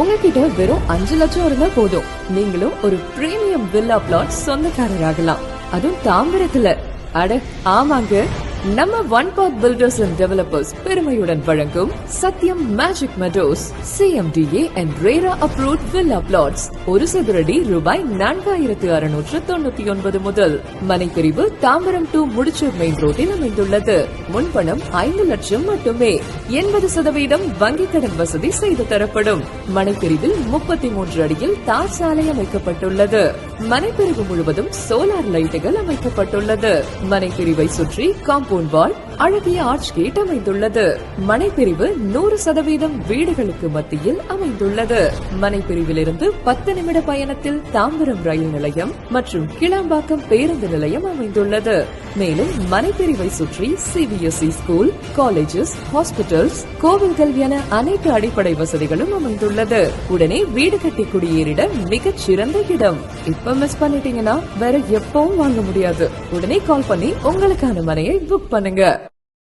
உங்ககிட்ட வெறும் 5 லட்சம் இருந்தா போதும், நீங்களும் ஒரு பிரீமியம் வில்லா பிளாட் சொந்தக்காரராகலாம். அதுவும் தாம்பரத்துல. அட ஆமாங்க, நம்ம one path builders and developers பெருமையுடன் வழங்கும் Sathyam magic meadows CMDA and RERA approved villa plots. ஒரு சதுரடி ரூபாய் 4699 முதல். மனைப்பிரிவு தாம்பரம் டு முடிச்சூர் மெயின் ரோட்டில் அமைந்துள்ளது. முன்பணம் 5 லட்சம் மட்டுமே. 80% வங்கிக் கடன் வசதி செய்து தரப்படும். மனைப்பிரிவில் 33 அடியில் தார் சாலை அமைக்கப்பட்டுள்ளது. மனைப்பிரிவு முழுவதும் சோலார் லைட்டுகள் அமைக்கப்பட்டுள்ளது. மனைப்பிரிவை சுற்றி காம்பவுண்ட் வால், அழகிய ஆர்ச் கேட் அமைந்துள்ளது. மனைப்பிரிவு 100% வீடுகளுக்கு மத்தியில் அமைந்துள்ளது. மனைப்பிரிவிலிருந்து 10 நிமிட பயணத்தில் தாம்பரம் ரயில் நிலையம் மற்றும் கிளாம்பாக்கம் பேருந்து நிலையம் அமைந்துள்ளது. மேலும் மனைப்பிரிவை சுற்றி CBSE ஸ்கூல், காலேஜஸ், ஹாஸ்பிட்டல்ஸ், கோவில்கள் என அனைத்து அடிப்படை வசதிகளும் அமைந்துள்ளது. உடனே வீடு கட்டி குடியேறிட மிகச் சிறந்த இடம். இப்ப மிஸ் பண்ணிட்டீங்கன்னா வேற எப்பவும் வாங்க முடியாது. உடனே கால் பண்ணி உங்களுக்கான மனையை புக் பண்ணுங்க.